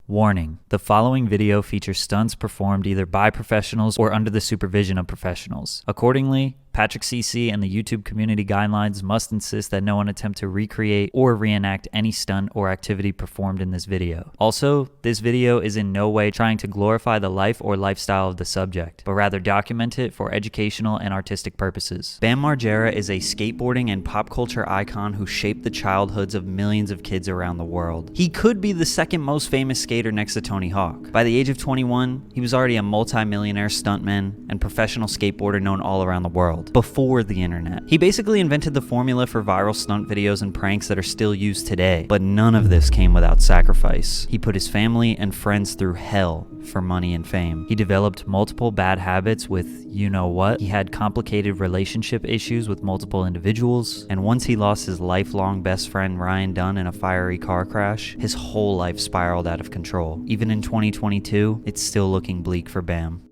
Warning: the following video features stunts performed either by professionals or under the supervision of professionals. Accordingly, Patrick CC and the YouTube community guidelines must insist that no one attempt to recreate or reenact any stunt or activity performed in this video. Also, this video is in no way trying to glorify the life or lifestyle of the subject, but rather document it for educational and artistic purposes. Bam Margera is a skateboarding and pop culture icon who shaped the childhoods of millions of kids around the world. He could be the second most famous skater next to Tony Hawk. By the age of 21, he was already a multi-millionaire stuntman and professional skateboarder known all around the world. Before the internet. He basically invented the formula for viral stunt videos and pranks that are still used today, but none of this came without sacrifice. He put his family and friends through hell for money and fame. He developed multiple bad habits with you-know-what. He had complicated relationship issues with multiple individuals, and once he lost his lifelong best friend Ryan Dunn in a fiery car crash, his whole life spiraled out of control. Even in 2022, it's still looking bleak for Bam.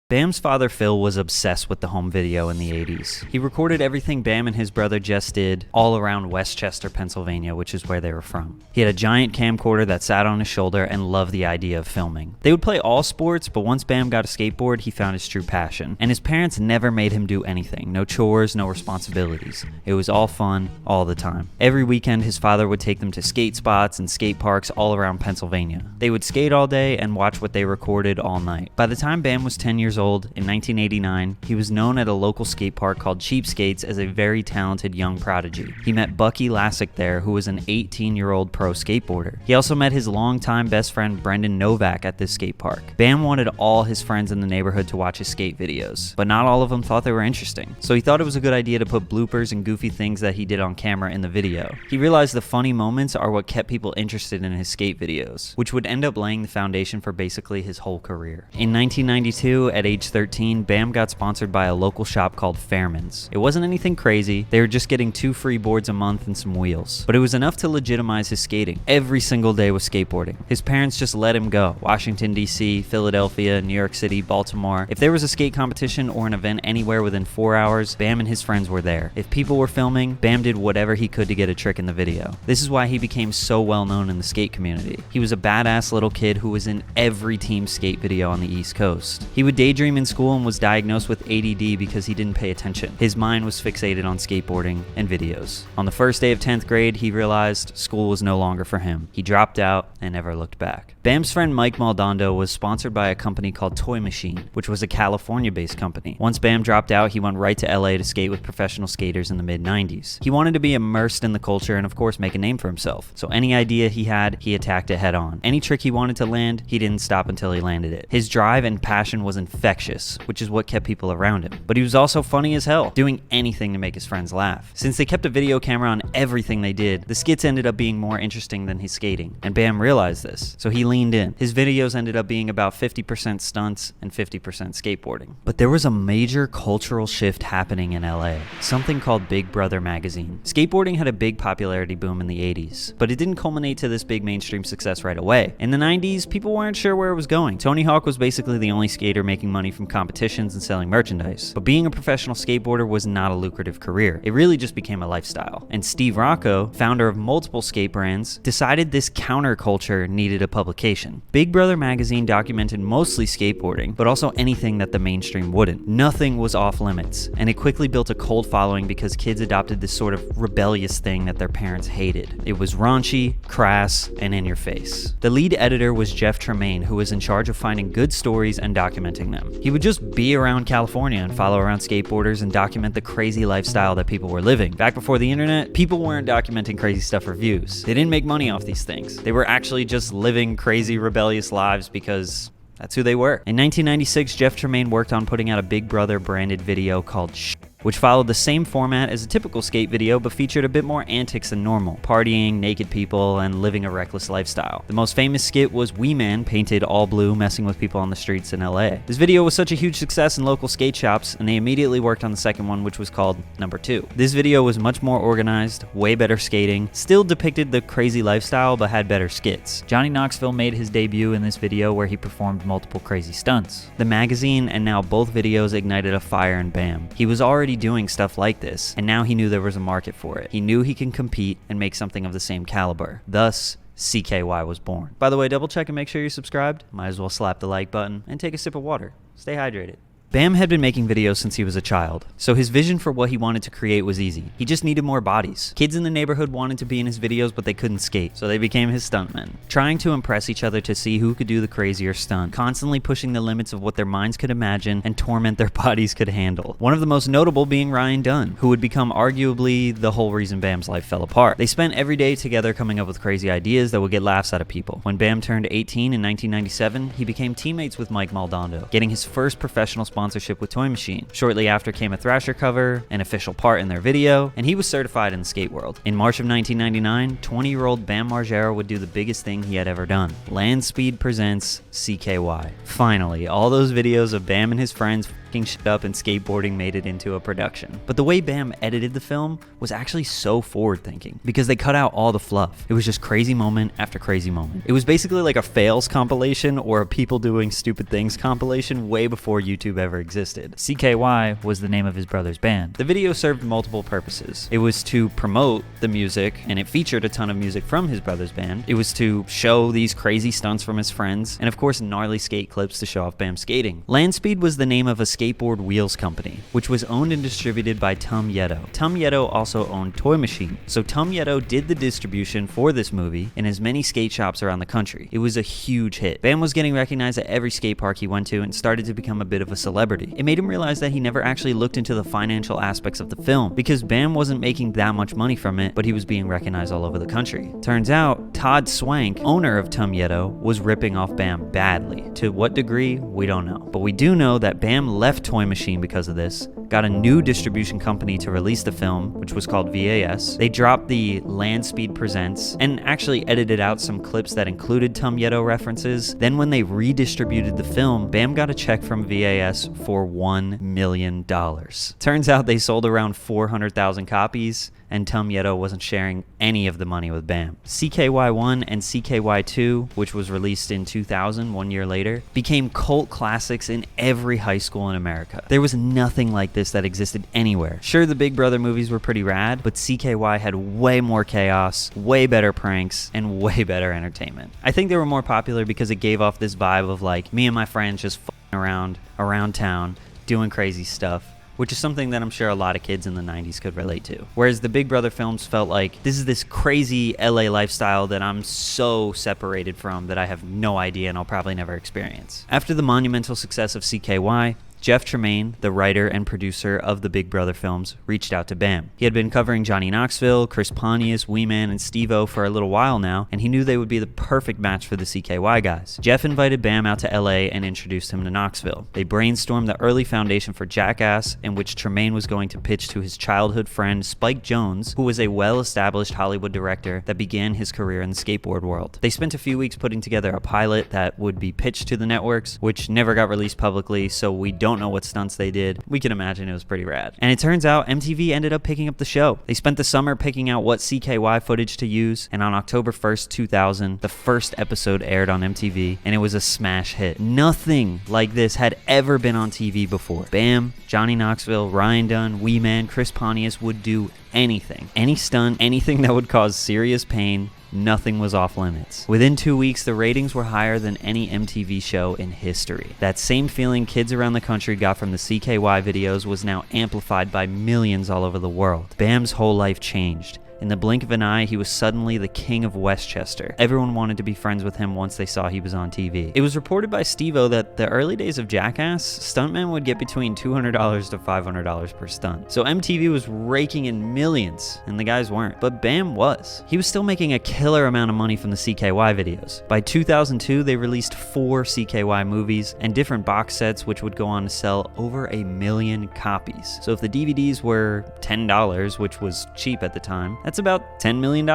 Bam's father Phil was obsessed with the home video in the 80s. He recorded everything Bam and his brother Jess did all around Westchester, Pennsylvania, which is where they were from. He had a giant camcorder that sat on his shoulder and loved the idea of filming. They would play all sports, but once Bam got a skateboard, he found his true passion. And his parents never made him do anything. No chores, no responsibilities. It was all fun, all the time. Every weekend, his father would take them to skate spots and skate parks all around Pennsylvania. They would skate all day and watch what they recorded all night. By the time Bam was 10 years old, in 1989, he was known at a local skate park called Cheapskates as a very talented young prodigy. He met Bucky Lasek there, who was an 18-year-old pro skateboarder. He also met his longtime best friend Brendan Novak at this skate park. Bam wanted all his friends in the neighborhood to watch his skate videos, but not all of them thought they were interesting. So he thought it was a good idea to put bloopers and goofy things that he did on camera in the video. He realized the funny moments are what kept people interested in his skate videos, which would end up laying the foundation for basically his whole career. In 1992, at age 13, Bam got sponsored by a local shop called Fairman's. It wasn't anything crazy, they were just getting 2 free boards a month and some wheels. But it was enough to legitimize his skating. Every single day was skateboarding. His parents just let him go. Washington, D.C., Philadelphia, New York City, Baltimore. If there was a skate competition or an event anywhere within 4 hours, Bam and his friends were there. If people were filming, Bam did whatever he could to get a trick in the video. This is why he became so well known in the skate community. He was a badass little kid who was in every team skate video on the East Coast. He would daydream in school and was diagnosed with ADD because he didn't pay attention. His mind was fixated on skateboarding and videos. On the first day of 10th grade, he realized school was no longer for him. He dropped out and never looked back. Bam's friend Mike Maldonado was sponsored by a company called Toy Machine, which was a California-based company. Once Bam dropped out, he went right to LA to skate with professional skaters in the mid-90s. He wanted to be immersed in the culture and of course make a name for himself. So any idea he had, he attacked it head on. Any trick he wanted to land, he didn't stop until he landed it. His drive and passion was infectious, which is what kept people around him. But he was also funny as hell, doing anything to make his friends laugh. Since they kept a video camera on everything they did, the skits ended up being more interesting than his skating. And Bam realized this, so he leaned in. His videos ended up being about 50% stunts and 50% skateboarding. But there was a major cultural shift happening in LA, something called Big Brother magazine. Skateboarding had a big popularity boom in the 80s, but it didn't culminate to this big mainstream success right away. In the 90s, people weren't sure where it was going. Tony Hawk was basically the only skater making money from competitions and selling merchandise. But being a professional skateboarder was not a lucrative career. It really just became a lifestyle. And Steve Rocco, founder of multiple skate brands, decided this counterculture needed a publication. Big Brother magazine documented mostly skateboarding, but also anything that the mainstream wouldn't. Nothing was off limits, and it quickly built a cult following because kids adopted this sort of rebellious thing that their parents hated. It was raunchy, crass, and in your face. The lead editor was Jeff Tremaine, who was in charge of finding good stories and documenting them. He would just be around California and follow around skateboarders and document the crazy lifestyle that people were living. Back before the internet, people weren't documenting crazy stuff for views. They didn't make money off these things. They were actually just living crazy, rebellious lives because that's who they were. In 1996, Jeff Tremaine worked on putting out a Big Brother branded video called Shh, which followed the same format as a typical skate video but featured a bit more antics than normal, partying, naked people, and living a reckless lifestyle. The most famous skit was Wee Man painted all blue messing with people on the streets in LA. This video was such a huge success in local skate shops, and they immediately worked on the second one, which was called Number 2. This video was much more organized, way better skating, still depicted the crazy lifestyle but had better skits. Johnny Knoxville made his debut in this video where he performed multiple crazy stunts. The magazine and now both videos ignited a fire in Bam. He was already doing stuff like this, and now he knew there was a market for it. He knew he can compete and make something of the same caliber. Thus, CKY was born. By the way, double check and make sure you're subscribed. Might as well slap the like button and take a sip of water. Stay hydrated. Bam had been making videos since he was a child, so his vision for what he wanted to create was easy. He just needed more bodies. Kids in the neighborhood wanted to be in his videos, but they couldn't skate, so they became his stuntmen. Trying to impress each other to see who could do the crazier stunt, constantly pushing the limits of what their minds could imagine and torment their bodies could handle. One of the most notable being Ryan Dunn, who would become arguably the whole reason Bam's life fell apart. They spent every day together coming up with crazy ideas that would get laughs out of people. When Bam turned 18 in 1997, he became teammates with Mike Maldonado, getting his first professional sponsorship with Toy Machine. Shortly after came a Thrasher cover, an official part in their video, and he was certified in the skate world. In March of 1999, 20-year-old Bam Margera would do the biggest thing he had ever done. Land Speed presents CKY. Finally, all those videos of Bam and his friends fucking shit up and skateboarding made it into a production. But the way Bam edited the film was actually so forward-thinking, because they cut out all the fluff. It was just crazy moment after crazy moment. It was basically like a fails compilation or a people doing stupid things compilation way before YouTube ever existed. CKY was the name of his brother's band. The video served multiple purposes. It was to promote the music, and it featured a ton of music from his brother's band. It was to show these crazy stunts from his friends, and of course gnarly skate clips to show off Bam's skating. Land Speed was the name of a skateboard wheels company, which was owned and distributed by Tum Yeto. Tum Yeto also owned Toy Machine, so Tum Yeto did the distribution for this movie in as many skate shops around the country. It was a huge hit. Bam was getting recognized at every skate park he went to and started to become a bit of a celebrity. It made him realize that he never actually looked into the financial aspects of the film, because Bam wasn't making that much money from it, but he was being recognized all over the country. Turns out, Todd Swank, owner of Tum Yeto, was ripping off Bam badly. To what degree, we don't know. But we do know that Bam left Toy Machine because of this, got a new distribution company to release the film, which was called VAS. They dropped the Land Speed Presents, and actually edited out some clips that included Tum Yeto references. Then when they redistributed the film, Bam got a check from VAS for $1 million. Turns out they sold around 400,000 copies, and Tum Yeto wasn't sharing any of the money with Bam. CKY1 and CKY2, which was released in 2000, 1 year later, became cult classics in every high school in America. There was nothing like this that existed anywhere. Sure, the Big Brother movies were pretty rad, but CKY had way more chaos, way better pranks, and way better entertainment. I think they were more popular because it gave off this vibe of like me and my friends just f***ing around town, doing crazy stuff, which is something that I'm sure a lot of kids in the 90s could relate to. Whereas the Big Brother films felt like, this is this crazy LA lifestyle that I'm so separated from that I have no idea and I'll probably never experience. After the monumental success of CKY, Jeff Tremaine, the writer and producer of the Big Brother films, reached out to Bam. He had been covering Johnny Knoxville, Chris Pontius, Wee Man, and Steve-O for a little while now, and he knew they would be the perfect match for the CKY guys. Jeff invited Bam out to LA and introduced him to Knoxville. They brainstormed the early foundation for Jackass, in which Tremaine was going to pitch to his childhood friend Spike Jonze, who was a well-established Hollywood director that began his career in the skateboard world. They spent a few weeks putting together a pilot that would be pitched to the networks, which never got released publicly, so we don't know what stunts they did. We can imagine it was pretty rad. And it turns out MTV ended up picking up the show. They spent the summer picking out what CKY footage to use, and on October 1st, 2000, the first episode aired on MTV, and it was a smash hit. Nothing like this had ever been on TV before. Bam, Johnny Knoxville, Ryan Dunn, Wee Man, Chris Pontius would do anything. Any stunt, anything that would cause serious pain. Nothing was off limits. Within 2 weeks, the ratings were higher than any MTV show in history. That same feeling kids around the country got from the CKY videos was now amplified by millions all over the world. Bam's whole life changed. In the blink of an eye, he was suddenly the king of Westchester. Everyone wanted to be friends with him once they saw he was on TV. It was reported by Steve-O that the early days of Jackass, stuntmen would get between $200 to $500 per stunt. So MTV was raking in millions, and the guys weren't. But Bam was. He was still making a killer amount of money from the CKY videos. By 2002, they released 4 CKY movies and different box sets, which would go on to sell over 1 million copies. So if the DVDs were $10, which was cheap at the time, that's about $10 million.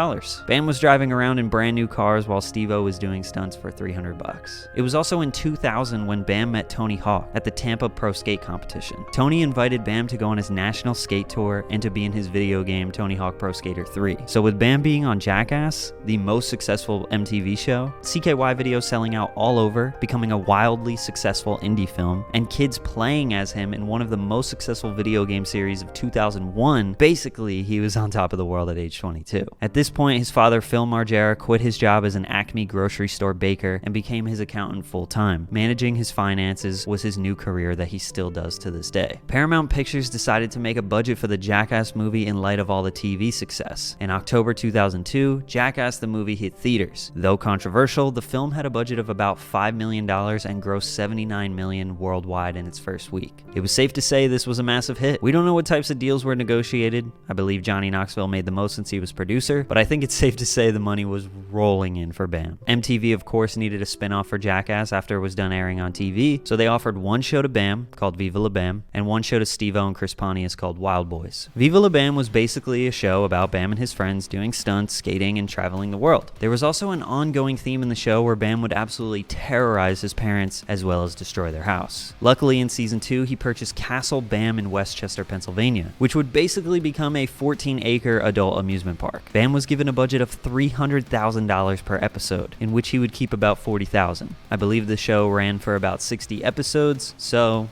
Bam was driving around in brand new cars while Steve-O was doing stunts for $300. It was also in 2000 when Bam met Tony Hawk at the Tampa Pro Skate Competition. Tony invited Bam to go on his national skate tour and to be in his video game Tony Hawk Pro Skater 3. So with Bam being on Jackass, the most successful MTV show, CKY videos selling out all over, becoming a wildly successful indie film, and kids playing as him in one of the most successful video game series of 2001, basically he was on top of the world at at age 22. At this point, his father, Phil Margera, quit his job as an Acme grocery store baker and became his accountant full-time. Managing his finances was his new career that he still does to this day. Paramount Pictures decided to make a budget for the Jackass movie in light of all the TV success. In October 2002, Jackass the movie hit theaters. Though controversial, the film had a budget of about $5 million and grossed $79 million worldwide in its first week. It was safe to say this was a massive hit. We don't know what types of deals were negotiated. I believe Johnny Knoxville made the most since he was producer, but I think it's safe to say the money was rolling in for Bam. MTV, of course, needed a spin-off for Jackass after it was done airing on TV, so they offered one show to Bam, called Viva La Bam, and one show to Steve-O and Chris Pontius called Wild Boys. Viva La Bam was basically a show about Bam and his friends doing stunts, skating, and traveling the world. There was also an ongoing theme in the show where Bam would absolutely terrorize his parents as well as destroy their house. Luckily, in season 2, he purchased Castle Bam in Westchester, Pennsylvania, which would basically become a 14-acre adult amusement park. Bam was given a budget of $300,000 per episode, in which he would keep about $40,000. I believe the show ran for about 60 episodes, so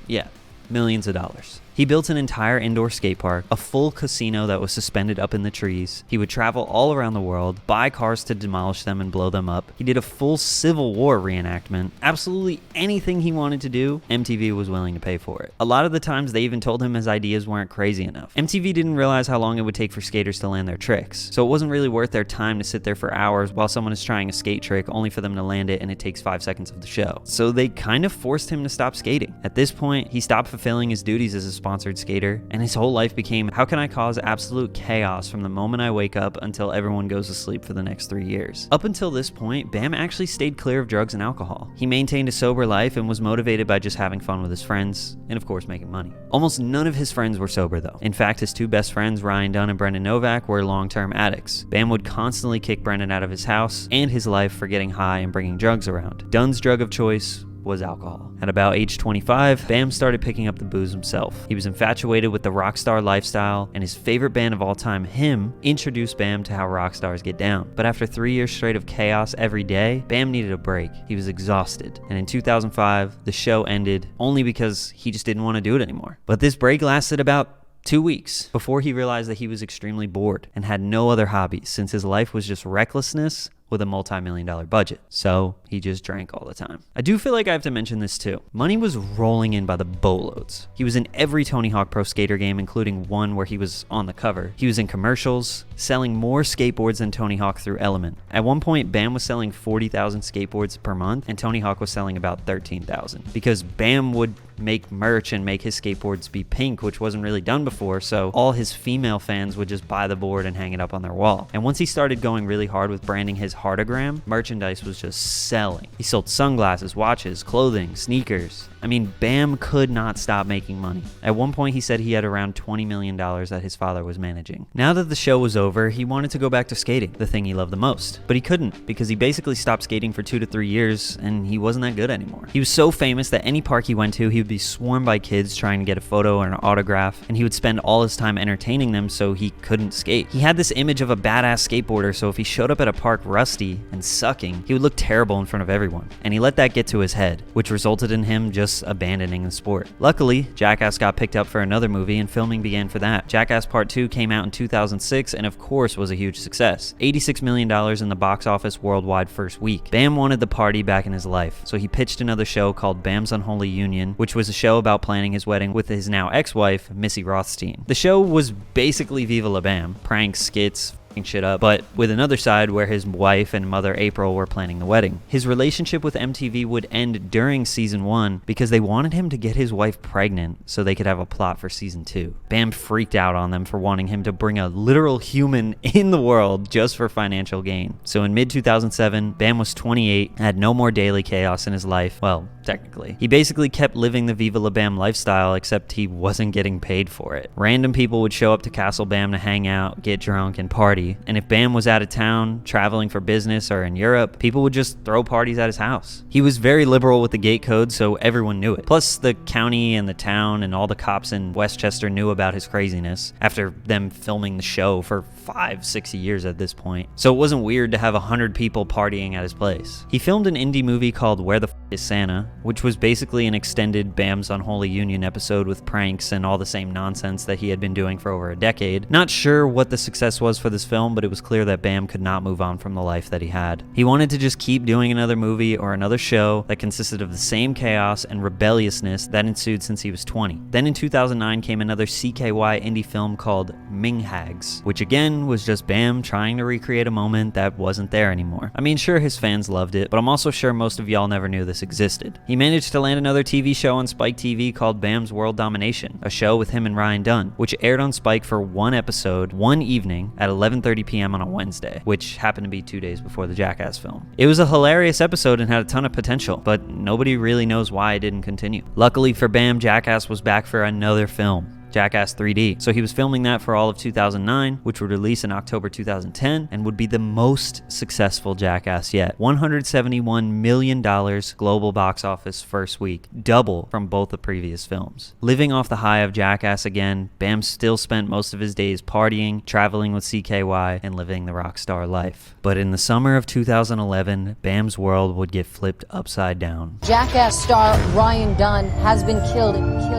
yeah, millions of dollars. He built an entire indoor skate park, a full casino that was suspended up in the trees. He would travel all around the world, buy cars to demolish them and blow them up. He did a full Civil War reenactment. Absolutely anything he wanted to do, MTV was willing to pay for it. A lot of the times they even told him his ideas weren't crazy enough. MTV didn't realize how long it would take for skaters to land their tricks, so it wasn't really worth their time to sit there for hours while someone is trying a skate trick only for them to land it and it takes 5 seconds of the show. So they kind of forced him to stop skating. At this point, he stopped fulfilling his duties as a sponsored skater, and his whole life became, how can I cause absolute chaos from the moment I wake up until everyone goes to sleep for the next 3 years? Up until this point, Bam actually stayed clear of drugs and alcohol. He maintained a sober life and was motivated by just having fun with his friends, and of course making money. Almost none of his friends were sober though. In fact, his two best friends, Ryan Dunn and Brendan Novak, were long-term addicts. Bam would constantly kick Brendan out of his house and his life for getting high and bringing drugs around. Dunn's drug of choice was alcohol. At about age 25, Bam started picking up the booze himself. He was infatuated with the rock star lifestyle, and his favorite band of all time, Him, introduced Bam to how rock stars get down. But after 3 years straight of chaos every day, Bam needed a break. He was exhausted, and in 2005, the show ended only because he just didn't want to do it anymore. But this break lasted about 2 weeks before he realized that he was extremely bored and had no other hobbies since his life was just recklessness with a multi-million-dollar budget. So he just drank all the time. I do feel like I have to mention this too. Money was rolling in by the boatloads. He was in every Tony Hawk Pro Skater game, including one where he was on the cover. He was in commercials, selling more skateboards than Tony Hawk through Element. At one point, Bam was selling 40,000 skateboards per month, and Tony Hawk was selling about 13,000. Because Bam would make merch and make his skateboards be pink, which wasn't really done before, so all his female fans would just buy the board and hang it up on their wall. And once he started going really hard with branding his heartogram, merchandise was just selling. He sold sunglasses, watches, clothing, sneakers. I mean, Bam could not stop making money. At one point, he said he had around $20 million that his father was managing. Now that the show was over, he wanted to go back to skating, the thing he loved the most. But he couldn't, because he basically stopped skating for 2 to 3 years, and he wasn't that good anymore. He was so famous that any park he went to, he would be swarmed by kids trying to get a photo or an autograph, and he would spend all his time entertaining them so he couldn't skate. He had this image of a badass skateboarder, so if he showed up at a park rusty and sucking, he would look terrible in front of everyone. And he let that get to his head, which resulted in him just abandoning the sport. Luckily, Jackass got picked up for another movie and filming began for that. Jackass Part 2 came out in 2006 and of course was a huge success. $86 million in the box office worldwide first week. Bam wanted the party back in his life, so he pitched another show called Bam's Unholy Union, which was a show about planning his wedding with his now ex-wife, Missy Rothstein. The show was basically Viva La Bam, pranks, skits, shit up, but with another side where his wife and mother April were planning the wedding. His relationship with MTV would end during season 1 because they wanted him to get his wife pregnant so they could have a plot for season 2. Bam freaked out on them for wanting him to bring a literal human in the world just for financial gain. So in mid-2007, Bam was 28 and had no more daily chaos in his life. Well, technically. He basically kept living the Viva La Bam lifestyle, except he wasn't getting paid for it. Random people would show up to Castle Bam to hang out, get drunk, and party. And if Bam was out of town, traveling for business or in Europe, people would just throw parties at his house. He was very liberal with the gate code, so everyone knew it. Plus, the county and the town and all the cops in Westchester knew about his craziness after them filming the show for 5-6 years at this point. So it wasn't weird to have 100 people partying at his place. He filmed an indie movie called Where the F is Santa, which was basically an extended Bam's Unholy Union episode with pranks and all the same nonsense that he had been doing for over a decade. Not sure what the success was for this film, but it was clear that Bam could not move on from the life that he had. He wanted to just keep doing another movie or another show that consisted of the same chaos and rebelliousness that ensued since he was 20. Then in 2009 came another CKY indie film called Ming Hags, which again was just Bam trying to recreate a moment that wasn't there anymore. I mean, sure, his fans loved it, but I'm also sure most of y'all never knew this existed. He managed to land another TV show on Spike TV called Bam's World Domination, a show with him and Ryan Dunn, which aired on Spike for one episode, one evening at 11:30 p.m. on a Wednesday, which happened to be 2 days before the Jackass film. It was a hilarious episode and had a ton of potential, but nobody really knows why it didn't continue. Luckily for Bam, Jackass was back for another film, Jackass 3D. So he was filming that for all of 2009, which would release in October 2010 and would be the most successful Jackass yet. $171 million global box office first week, double from both the previous films. Living off the high of Jackass again, Bam still spent most of his days partying, traveling with CKY, and living the rock star life. But in the summer of 2011, Bam's world would get flipped upside down. Jackass star Ryan Dunn has been killed.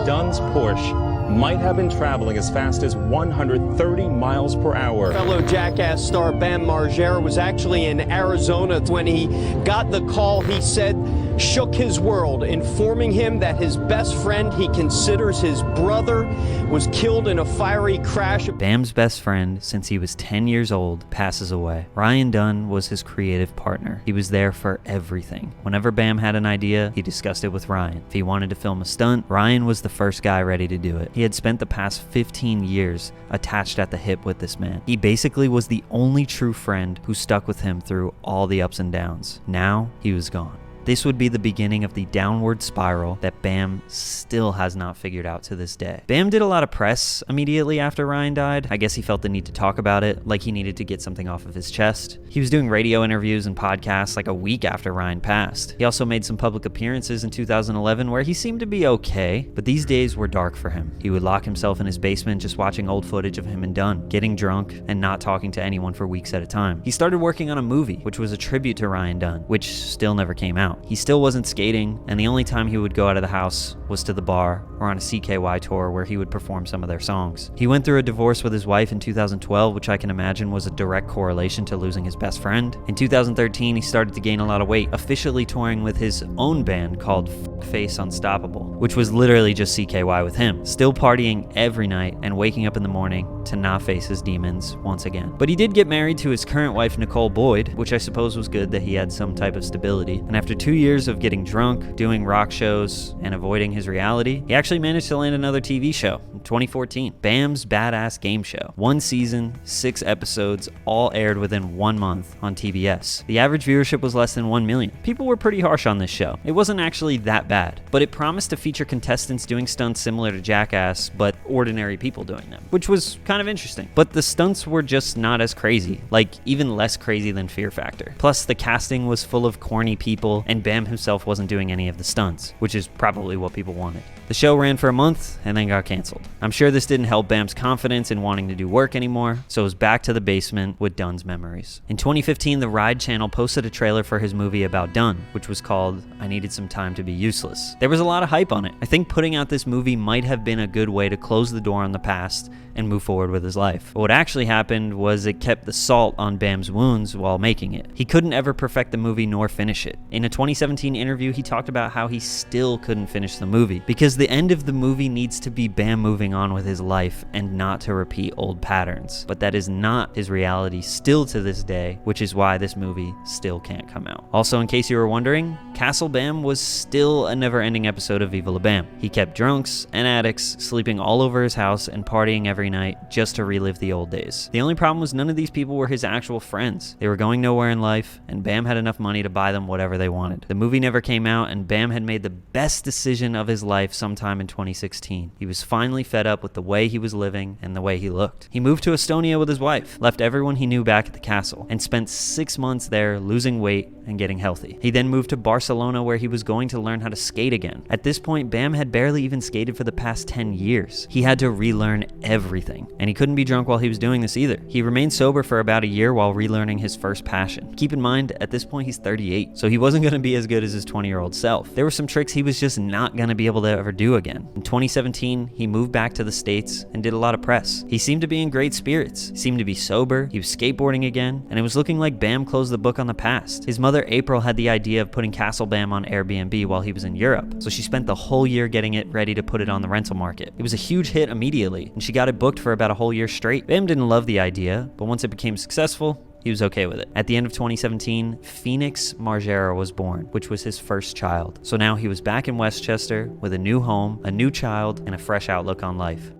Dunn's Porsche might have been traveling as fast as 130 miles per hour. Fellow Jackass star Bam Margera was actually in Arizona when he got the call. He said shook his world, informing him that his best friend he considers his brother was killed in a fiery crash. Bam's best friend, since he was 10 years old, passes away. Ryan Dunn was his creative partner. He was there for everything. Whenever Bam had an idea, he discussed it with Ryan. If he wanted to film a stunt, Ryan was the first guy ready to do it. He had spent the past 15 years attached at the hip with this man. He basically was the only true friend who stuck with him through all the ups and downs. Now, he was gone. This would be the beginning of the downward spiral that Bam still has not figured out to this day. Bam did a lot of press immediately after Ryan died. I guess he felt the need to talk about it, like he needed to get something off of his chest. He was doing radio interviews and podcasts like a week after Ryan passed. He also made some public appearances in 2011 where he seemed to be okay, but these days were dark for him. He would lock himself in his basement just watching old footage of him and Dunn, getting drunk and not talking to anyone for weeks at a time. He started working on a movie, which was a tribute to Ryan Dunn, which still never came out. He still wasn't skating, and the only time he would go out of the house was to the bar or on a CKY tour where he would perform some of their songs. He went through a divorce with his wife in 2012, which I can imagine was a direct correlation to losing his best friend. In 2013, he started to gain a lot of weight, officially touring with his own band called Face Unstoppable, which was literally just CKY with him, still partying every night and waking up in the morning to not face his demons once again. But he did get married to his current wife, Nicole Boyd, which I suppose was good that he had some type of stability. And after 2 years of getting drunk, doing rock shows, and avoiding his reality, he actually managed to land another TV show in 2014, Bam's Badass Game Show. 1 season, 6 episodes, all aired within 1 month on TBS. The average viewership was less than 1 million. People were pretty harsh on this show. It wasn't actually that bad, but it promised to feature contestants doing stunts similar to Jackass, but ordinary people doing them, which was kind of interesting. But the stunts were just not as crazy, like even less crazy than Fear Factor. Plus, the casting was full of corny people, and Bam himself wasn't doing any of the stunts, which is probably what people wanted. The show ran for a month and then got canceled. I'm sure this didn't help Bam's confidence in wanting to do work anymore, so it was back to the basement with Dunn's memories. In 2015, the Ride channel posted a trailer for his movie about Dunn, which was called I Needed Some Time to Be Useless. There was a lot of hype on it. I think putting out this movie might have been a good way to close the door on the past and move forward with his life. But what actually happened was it kept the salt on Bam's wounds while making it. He couldn't ever perfect the movie nor finish it. In a 2017 interview, he talked about how he still couldn't finish the movie because the end of the movie needs to be Bam moving on with his life and not to repeat old patterns. But that is not his reality still to this day, which is why this movie still can't come out. Also, in case you were wondering, Castle Bam was still a never-ending episode of Viva La Bam. He kept drunks and addicts sleeping all over his house and partying every night just to relive the old days. The only problem was none of these people were his actual friends. They were going nowhere in life, and Bam had enough money to buy them whatever they wanted. The movie never came out, and Bam had made the best decision of his life sometime in 2016. He was finally fed up with the way he was living and the way he looked. He moved to Estonia with his wife, left everyone he knew back at the castle, and spent 6 months there losing weight and getting healthy. He then moved to Barcelona where he was going to learn how to skate again. At this point, Bam had barely even skated for the past 10 years. He had to relearn everything, and he couldn't be drunk while he was doing this either. He remained sober for about a year while relearning his first passion. Keep in mind, at this point he's 38, so he wasn't going to be as good as his 20-year-old self. There were some tricks he was just not going to be able to ever do again. In 2017, he moved back to the States and did a lot of press. He seemed to be in great spirits. He seemed to be sober, he was skateboarding again, and it was looking like Bam closed the book on the past. His mother April had the idea of putting Castle Bam on Airbnb while he was in Europe, so she spent the whole year getting it ready to put it on the rental market. It was a huge hit immediately, and she got it booked for about a whole year straight. Bam didn't love the idea, but once it became successful, he was okay with it. At the end of 2017, Phoenix Margera was born, which was his first child. So now he was back in Westchester with a new home, a new child, and a fresh outlook on life.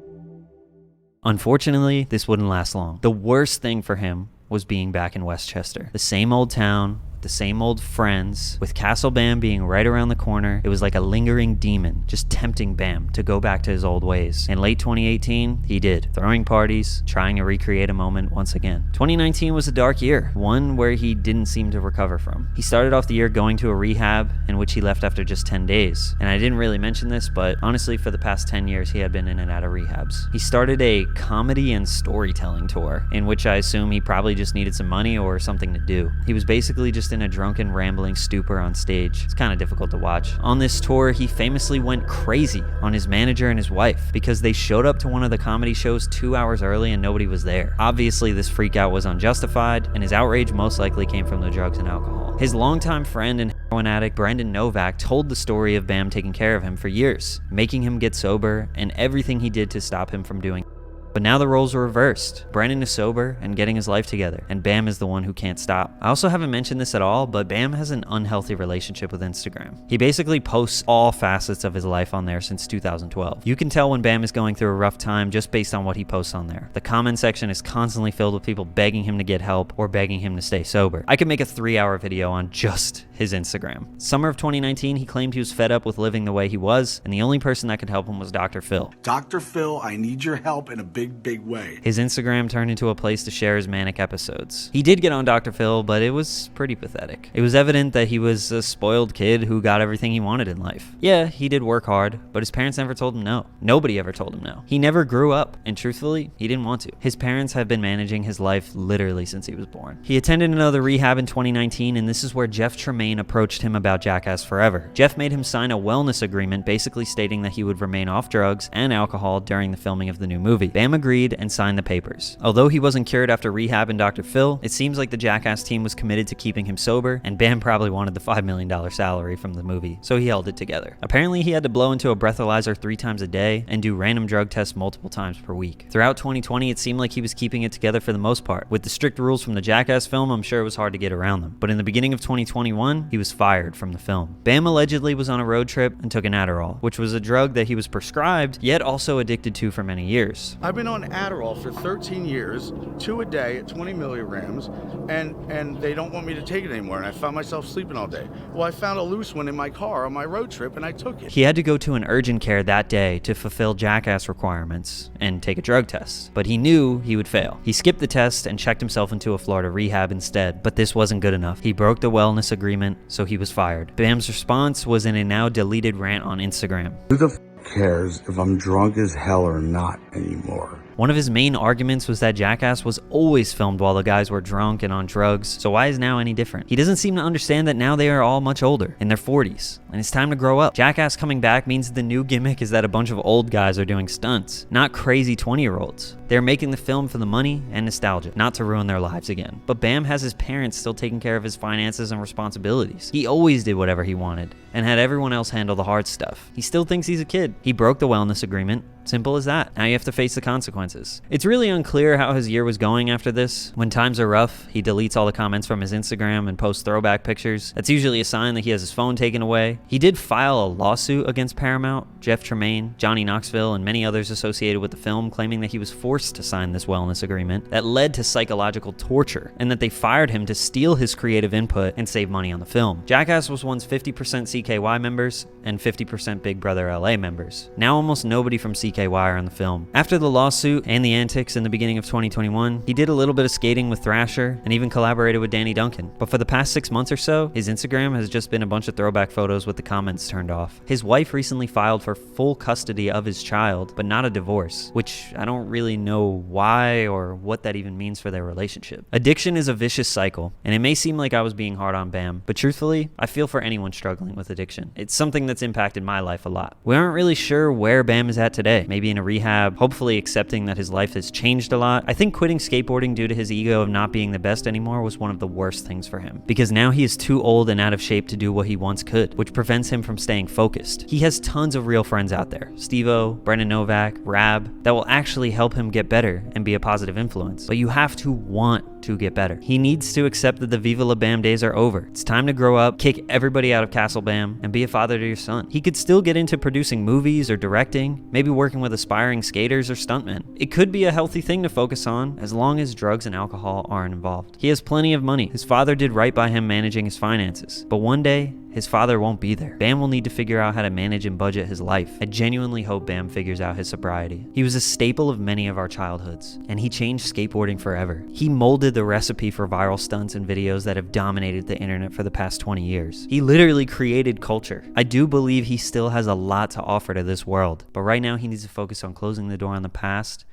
Unfortunately, this wouldn't last long. The worst thing for him was being back in Westchester. The same old town, the same old friends, with Castle Bam being right around the corner. It was like a lingering demon just tempting Bam to go back to his old ways. In late 2018, he did, throwing parties, trying to recreate a moment once again. 2019 was a dark year, one where he didn't seem to recover from. He started off the year going to a rehab, in which he left after just 10 days. And I didn't really mention this, but honestly, for the past 10 years, he had been in and out of rehabs. He started a comedy and storytelling tour, in which I assume he probably just needed some money or something to do. He was basically just in a drunken, rambling stupor on stage. It's kind of difficult to watch. On this tour, he famously went crazy on his manager and his wife because they showed up to one of the comedy shows 2 hours early and nobody was there. Obviously, this freak out was unjustified, and his outrage most likely came from the drugs and alcohol. His longtime friend and heroin addict, Brendan Novak, told the story of Bam taking care of him for years, making him get sober, and everything he did to stop him from doing. But now the roles are reversed. Brendan is sober and getting his life together, and Bam is the one who can't stop. I also haven't mentioned this at all, but Bam has an unhealthy relationship with Instagram. He basically posts all facets of his life on there since 2012. You can tell when Bam is going through a rough time just based on what he posts on there. The comment section is constantly filled with people begging him to get help or begging him to stay sober. I could make a 3-hour video on just his Instagram. Summer of 2019, he claimed he was fed up with living the way he was, and the only person that could help him was Dr. Phil. Dr. Phil, I need your help in a big way. His Instagram turned into a place to share his manic episodes. He did get on Dr. Phil, but it was pretty pathetic. It was evident that he was a spoiled kid who got everything he wanted in life. Yeah, he did work hard, but his parents never told him no. Nobody ever told him no. He never grew up, and truthfully, he didn't want to. His parents have been managing his life literally since he was born. He attended another rehab in 2019, and this is where Jeff Tremaine approached him about Jackass Forever. Jeff made him sign a wellness agreement basically stating that he would remain off drugs and alcohol during the filming of the new movie. Bam agreed and signed the papers. Although he wasn't cured after rehab and Dr. Phil, it seems like the Jackass team was committed to keeping him sober, and Bam probably wanted the $5 million salary from the movie, so he held it together. Apparently, he had to blow into a breathalyzer 3 times a day and do random drug tests multiple times per week. Throughout 2020, it seemed like he was keeping it together for the most part. With the strict rules from the Jackass film, I'm sure it was hard to get around them. But in the beginning of 2021, he was fired from the film. Bam allegedly was on a road trip and took an Adderall, which was a drug that he was prescribed, yet also addicted to for many years. I've been on Adderall for 13 years, 2 a day at 20 milligrams, and they don't want me to take it anymore, and I found myself sleeping all day. Well, I found a loose one in my car on my road trip, and I took it. He had to go to an urgent care that day to fulfill Jackass requirements and take a drug test, but he knew he would fail. He skipped the test and checked himself into a Florida rehab instead, but this wasn't good enough. He broke the wellness agreement, so he was fired. Bam's response was in a now deleted rant on Instagram. Who the cares if I'm drunk as hell or not anymore? One of his main arguments was that Jackass was always filmed while the guys were drunk and on drugs, so why is now any different? He doesn't seem to understand that now they are all much older, in their 40s, and it's time to grow up. Jackass coming back means the new gimmick is that a bunch of old guys are doing stunts, not crazy 20-year-olds. They're making the film for the money and nostalgia, not to ruin their lives again. But Bam has his parents still taking care of his finances and responsibilities. He always did whatever he wanted, and had everyone else handle the hard stuff. He still thinks he's a kid. He broke the wellness agreement. Simple as that. Now you have to face the consequences. It's really unclear how his year was going after this. When times are rough, he deletes all the comments from his Instagram and posts throwback pictures. That's usually a sign that he has his phone taken away. He did file a lawsuit against Paramount, Jeff Tremaine, Johnny Knoxville, and many others associated with the film, claiming that he was forced forced to sign this wellness agreement that led to psychological torture, and that they fired him to steal his creative input and save money on the film. Jackass was once 50% CKY members and 50% Big Brother LA members. Now almost nobody from CKY are on the film. After the lawsuit and the antics in the beginning of 2021, he did a little bit of skating with Thrasher and even collaborated with Danny Duncan. But for the past 6 months or so, his Instagram has just been a bunch of throwback photos with the comments turned off. His wife recently filed for full custody of his child, but not a divorce, which I don't really know why or what that even means for their relationship. Addiction is a vicious cycle, and it may seem like I was being hard on Bam, but truthfully, I feel for anyone struggling with addiction. It's something that's impacted my life a lot. We aren't really sure where Bam is at today. Maybe in a rehab, hopefully accepting that his life has changed a lot. I think quitting skateboarding due to his ego of not being the best anymore was one of the worst things for him, because now he is too old and out of shape to do what he once could, which prevents him from staying focused. He has tons of real friends out there, Steve-O, Brendan Novak, Rab, that will actually help him get better and be a positive influence. But you have to want to get better. He needs to accept that the Viva La Bam days are over. It's time to grow up, kick everybody out of Castle Bam, and be a father to your son. He could still get into producing movies or directing, maybe working with aspiring skaters or stuntmen. It could be a healthy thing to focus on as long as drugs and alcohol aren't involved. He has plenty of money. His father did right by him managing his finances, but one day, his father won't be there. Bam will need to figure out how to manage and budget his life. I genuinely hope Bam figures out his sobriety. He was a staple of many of our childhoods, and he changed skateboarding forever. He molded the recipe for viral stunts and videos that have dominated the internet for the past 20 years. He literally created culture. I do believe he still has a lot to offer to this world, but right now he needs to focus on closing the door on the past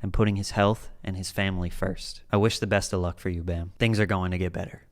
and putting his health and his family first. I wish the best of luck for you, Bam. Things are going to get better.